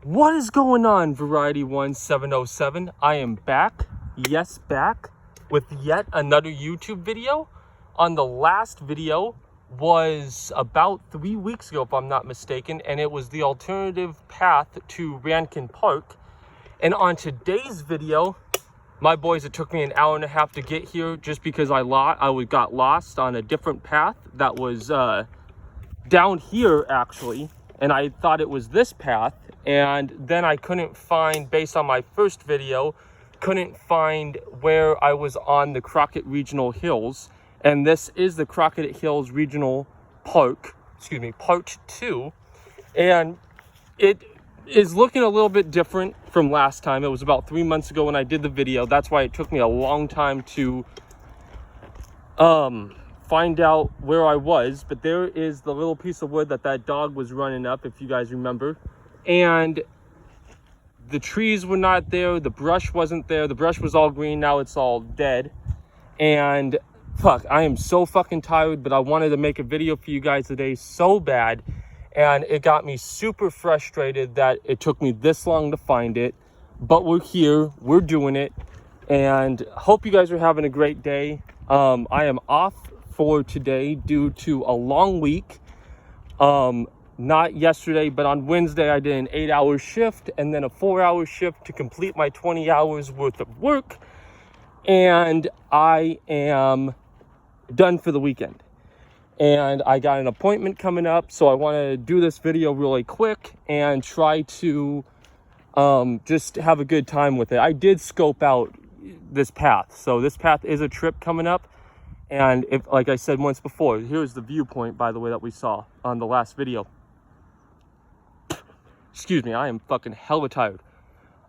What is going on, Variety 1707? I am back, yes, back with yet another YouTube video. On the last video was about 3 weeks ago, if I'm not mistaken, and it was the alternative path to Rankin Park. And on today's video, my boys, it took me an hour and a half to get here just because I got lost on a different path that was down here, actually. And I thought it was this path, and then I couldn't find, based on my first video, couldn't find where I was on the Crockett Regional Hills. And this is the Crockett Hills Regional Park, part 2. And it is looking a little bit different from last time. It was about 3 months ago when I did the video. That's why it took me a long time to find out where I was. But there is the little piece of wood that dog was running up, if you guys remember. And the trees were not there, the brush wasn't there. The brush was all green, now it's all dead. And fuck, I am so fucking tired, but I wanted to make a video for you guys today so bad. And it got me super frustrated that it took me this long to find it. But we're here, we're doing it, and hope you guys are having a great day. I am off for today due to a long week. Not yesterday, but on Wednesday I did an 8-hour shift and then a 4-hour shift to complete my 20 hours worth of work. And I am done for the weekend. And I got an appointment coming up, so I want to do this video really quick and try to just have a good time with it. I did scope out this path, so this path is a trip coming up. And if, like I said once before, here's the viewpoint, by the way, that we saw on the last video. Excuse me, I am fucking hella tired.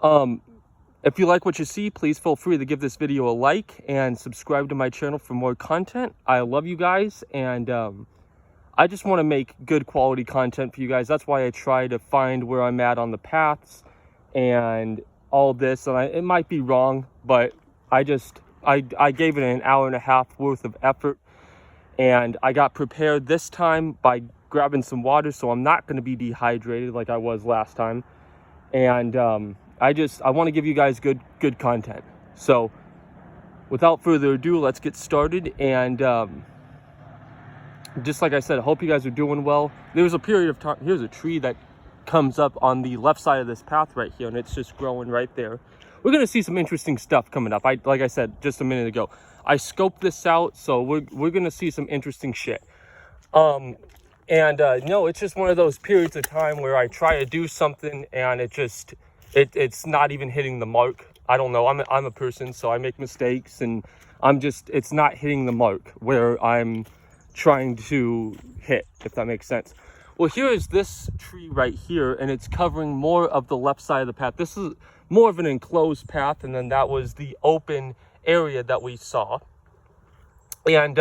If you like what you see, please feel free to give this video a like and subscribe to my channel for more content. I love you guys, and I just want to make good quality content for you guys. That's why I try to find where I'm at on the paths and all this. And it might be wrong, but I gave it an hour and a half worth of effort, and I got prepared this time by grabbing some water, so I'm not going to be dehydrated like I was last time. And I want to give you guys good content. So without further ado, let's get started. And just like I said, I hope you guys are doing well. There's a period of time, here's a tree that comes up on the left side of this path right here, and it's just growing right there. We're going to see some interesting stuff coming up. Like I said just a minute ago, I scoped this out, so we're going to see some interesting shit. No, it's just one of those periods of time where I try to do something and it's not even hitting the mark. I don't know. I'm a person, so I make mistakes, and it's not hitting the mark where I'm trying to hit, if that makes sense. Well, here is this tree right here, and it's covering more of the left side of the path. This is more of an enclosed path, and then that was the open area that we saw. And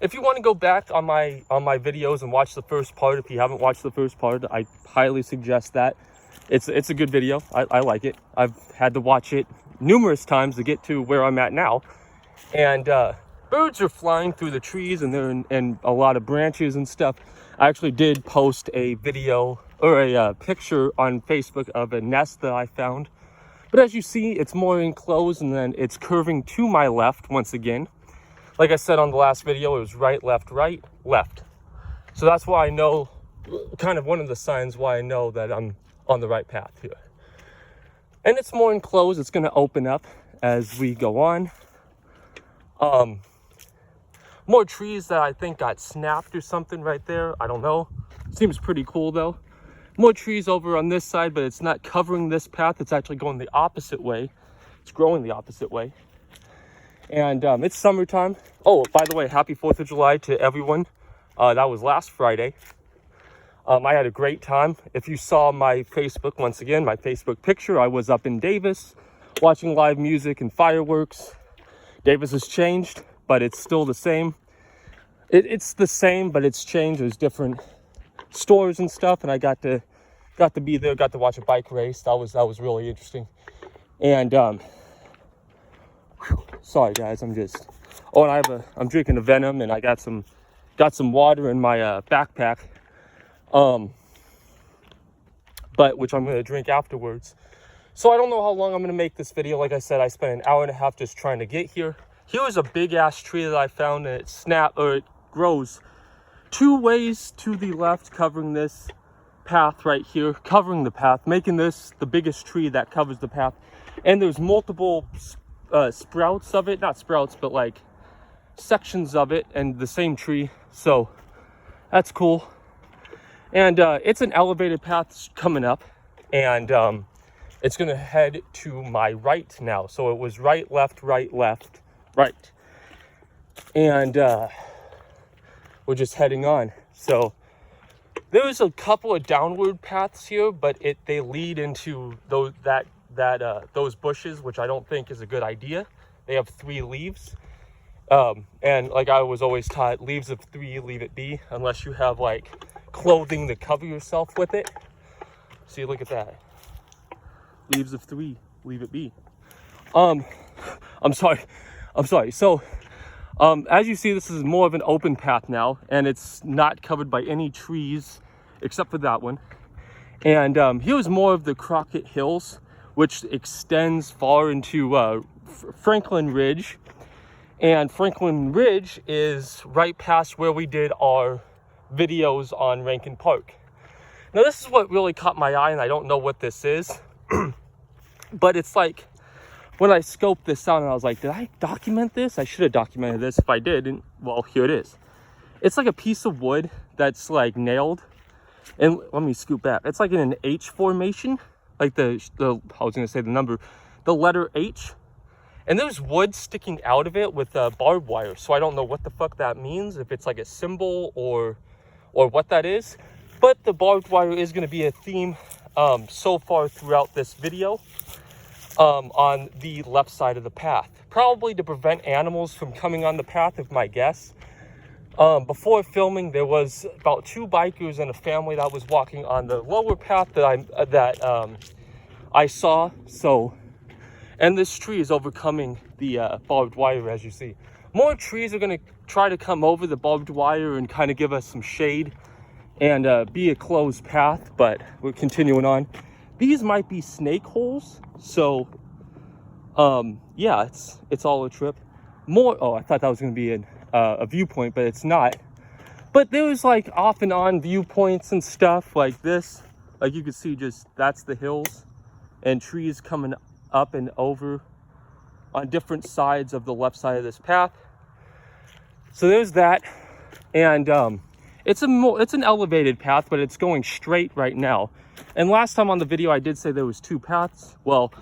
if you want to go back on my videos and watch the first part, if you haven't watched the first part, I highly suggest that. It's a good video. I like it. I've had to watch it numerous times to get to where I'm at now. And birds are flying through the trees, and they're in a lot of branches and stuff. I actually did post a video or a picture on Facebook of a nest that I found. But as you see, it's more enclosed, and then it's curving to my left once again. Like I said on the last video, it was right, left, left. So that's why I know, kind of one of the signs why I know that I'm on the right path here. And it's more enclosed. It's going to open up as we go on. More trees that I think got snapped or something right there. I don't know. Seems pretty cool though. More trees over on this side, but it's not covering this path. It's actually going the opposite way. It's growing the opposite way. And it's summertime. Oh, by the way, happy 4th of July to everyone. That was last Friday. I had a great time. If you saw my Facebook, once again, my Facebook picture, I was up in Davis watching live music and fireworks. Davis has changed, but it's still the same. It's the same, but it's changed. There's different stores and stuff, and I got to be there, got to watch a bike race. That was really interesting. And sorry guys, I'm drinking a Venom, and I got some got some water in my backpack. but which I'm going to drink afterwards. So I don't know how long I'm going to make this video. Like I said, I spent an hour and a half just trying to get here. Here was a big ass tree that I found, and it grows 2 ways to the left, covering this path right here, covering the path, making this the biggest tree that covers the path. And there's multiple sprouts of it, not sprouts, but like sections of it, and the same tree. So that's cool. And it's an elevated path coming up, and it's gonna head to my right now. So it was right, left, right, left, right, and we're just heading on. So there's a couple of downward paths here, but they lead into those bushes, which I don't think is a good idea. They have 3 leaves, and like I was always taught, leaves of 3, leave it be, unless you have like clothing to cover yourself with it. See, look at that. Leaves of 3, leave it be. I'm sorry. So as you see, this is more of an open path now, and it's not covered by any trees except for that one. And here's more of the Crockett Hills, which extends far into Franklin Ridge. And Franklin Ridge is right past where we did our videos on Rankin Park. Now this is what really caught my eye, and I don't know what this is, but it's like, when I scoped this out and I was like, did I document this? I should have documented this if I did. And well, here it is. It's like a piece of wood that's like nailed. And let me scoop back. It's like in an H formation, like the I was gonna say the letter H. And there's wood sticking out of it with barbed wire. So I don't know what the fuck that means, if it's like a symbol or what that is. But the barbed wire is gonna be a theme so far throughout this video. On the left side of the path, probably to prevent animals from coming on the path, if my guess. Before filming, there was about 2 bikers and a family that was walking on the lower path that I saw. So, and this tree is overcoming the barbed wire, as you see. More trees are going to try to come over the barbed wire and kind of give us some shade and be a closed path, but we're continuing on. These might be snake holes, so yeah, it's all a trip. I thought that was going to be a viewpoint, but it's not. But there was like off and on viewpoints and stuff like this. Like you can see, just that's the hills and trees coming up and over on different sides of the left side of this path. So there's that, and it's an elevated path, but it's going straight right now. And last time on the video, I did say there was 2 paths. Well,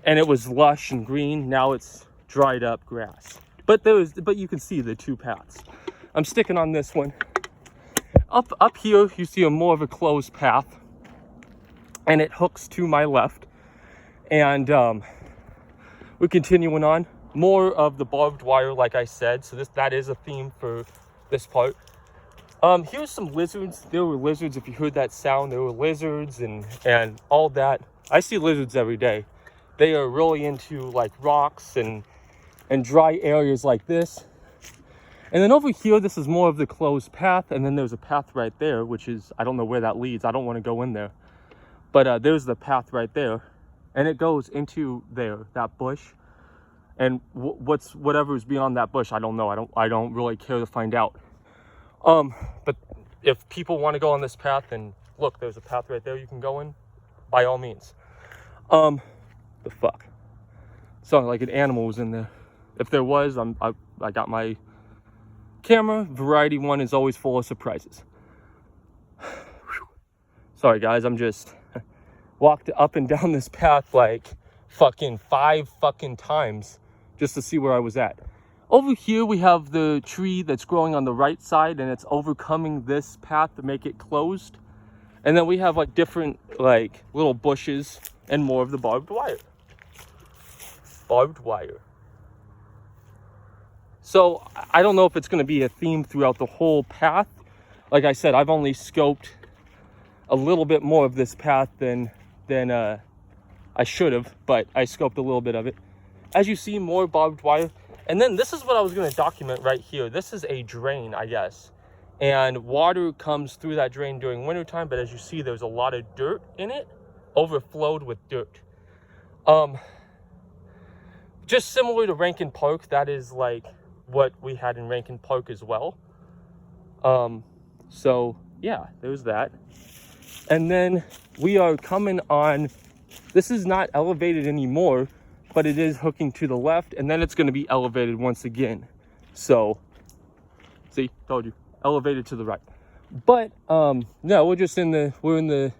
and it was lush and green. Now it's dried up grass. But you can see the 2 paths. I'm sticking on this one. Up here, you see more of a closed path, and it hooks to my left. And we're continuing on. More of the barbed wire, like I said. So that is a theme for this part. Here's some lizards. There were lizards, if you heard that sound. There were lizards and all that. I see lizards every day. They are really into like rocks and dry areas like this. And then over here, this is more of the closed path. And then there's a path right there, which is, I don't know where that leads. I don't want to go in there. But there's the path right there. And it goes into there, that bush. And whatever's beyond that bush, I don't know. I don't really care to find out. But if people want to go on this path, and look, there's a path right there you can go in, by all means. The fuck? Sounded like an animal was in there. If there was, I got my camera. Variety 1 is always full of surprises. Sorry guys, I'm just walked up and down this path like fucking 5 fucking times just to see where I was at. Over here, we have the tree that's growing on the right side, and it's overcoming this path to make it closed. And then we have like different like little bushes and more of the barbed wire. Barbed wire. So I don't know if it's going to be a theme throughout the whole path. Like I said, I've only scoped a little bit more of this path than I should have, but I scoped a little bit of it. As you see, more barbed wire. And then this is what I was going to document right here. This is a drain, I guess. And water comes through that drain during wintertime, but as you see, there's a lot of dirt in it. overflowed with dirt. Just similar to Rankin Park, that is like what we had in Rankin Park as well. So yeah, there's that. And then we are coming on, this is not elevated anymore, but it is hooking to the left, and then it's going to be elevated once again. So, see, told you, elevated to the right. But no, we're in the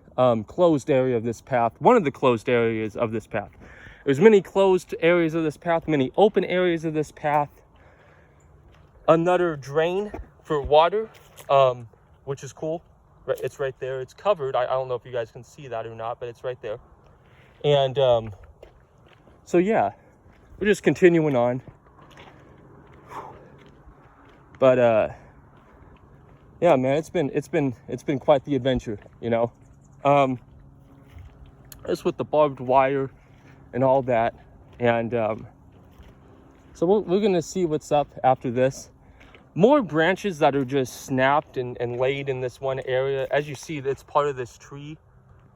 closed area of this path, one of the closed areas of this path. There's many closed areas of this path, many open areas of this path. Another drain for water, which is cool. It's right there. It's covered. I don't know if you guys can see that or not, but it's right there. And so yeah, we're just continuing on. But yeah, man, it's been quite the adventure, you know. Just with the barbed wire and all that, and so we're gonna see what's up after this. More branches that are just snapped and laid in this one area. As you see, it's part of this tree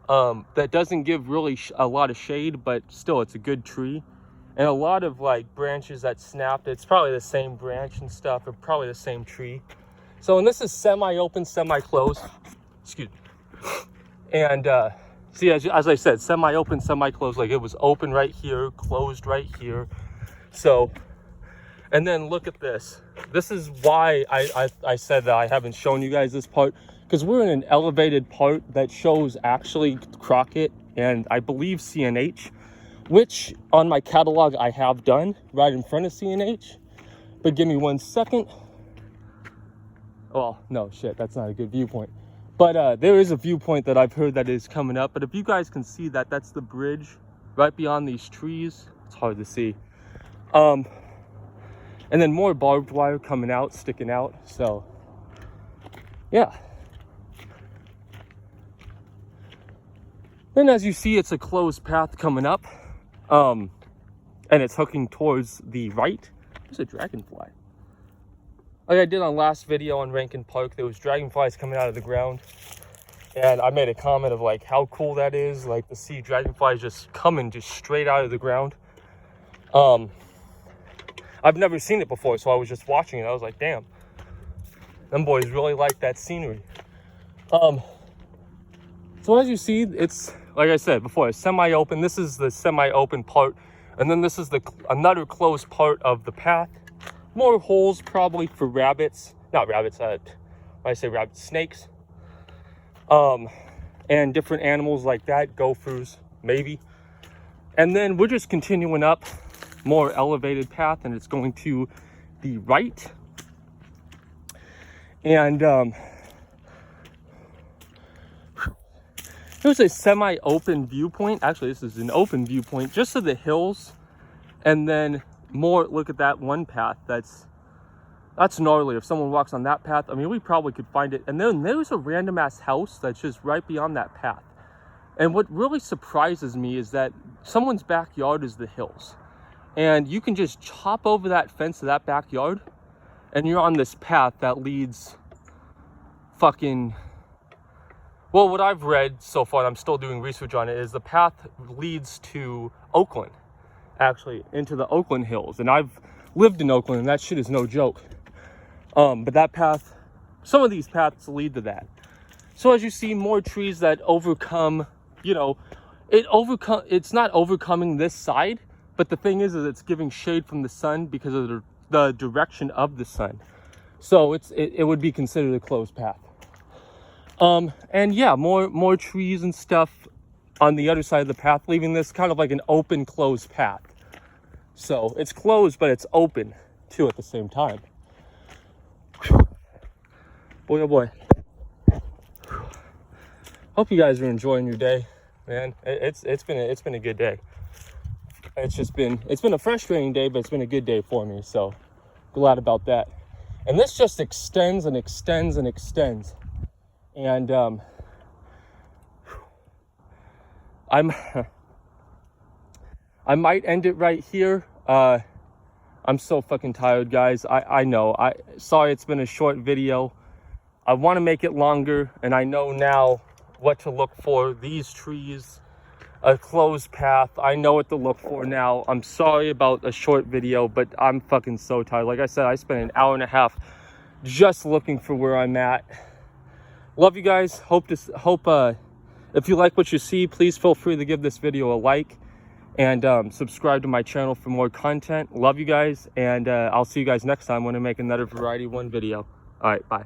that doesn't give really a lot of shade, but still it's a good tree. And a lot of like branches that snapped. It's probably the same branch and stuff, or probably the same tree. So, and this is semi-open, semi-closed. Excuse me. And see, as I said, semi-open, semi-closed. Like it was open right here, closed right here. So, and then look at this. This is why I said that I haven't shown you guys this part, because we're in an elevated part that shows actually Crockett and I believe CNH, which on my catalog I have done right in front of CNH. But give me 1 second. Oh, no, shit, that's not a good viewpoint. But there is a viewpoint that I've heard that is coming up. But if you guys can see that, that's the bridge right beyond these trees. It's hard to see. And then more barbed wire coming out, sticking out. So, yeah. Then as you see, it's a closed path coming up. And it's hooking towards the right. There's a dragonfly. Like I did on last video on Rankin Park, there was dragonflies coming out of the ground. And I made a comment of like how cool that is, like to see dragonflies just coming just straight out of the ground. I've never seen it before, so I was just watching it. I was like, damn, them boys really like that scenery. So as you see, it's, like I said before, it's semi-open. This is the semi-open part. And then this is another closed part of the path. More holes probably for rabbits. Not rabbits, when I say rabbits, snakes. And different animals like that, gophers, maybe. And then we're just continuing up, more elevated path, and it's going to the right. And there's a semi-open viewpoint. Actually, this is an open viewpoint just of the hills. And then more, look at that one path. That's gnarly. If someone walks on that path, I mean, we probably could find it. And then there's a random ass house that's just right beyond that path. And what really surprises me is that someone's backyard is the hills. And you can just chop over that fence to that backyard, and you're on this path that leads fucking, well, what I've read so far, and I'm still doing research on it, is the path leads to Oakland, actually, into the Oakland hills. And I've lived in Oakland, and that shit is no joke. But that path, some of these paths lead to that. So as you see, more trees that overcome, you know, it's not overcoming this side, but the thing is it's giving shade from the sun because of the direction of the sun. So it would be considered a closed path. And yeah, more trees and stuff on the other side of the path, leaving this kind of like an open closed path. So it's closed, but it's open too at the same time. Boy, oh boy. Hope you guys are enjoying your day, man. It's been a good day. It's been a frustrating day, but it's been a good day for me. So glad about that. And this just extends and extends and extends. And I might end it right here. I'm so fucking tired, guys. I know. Sorry it's been a short video. I want to make it longer, and I know now what to look for. These trees, a closed path. I know what to look for now. I'm sorry about a short video, but I'm fucking so tired. Like I said, I spent an hour and a half just looking for where I'm at. Love you guys. Hope if you like what you see, please feel free to give this video a like and subscribe to my channel for more content. Love you guys, and I'll see you guys next time when I make another Variety One video. All right, bye.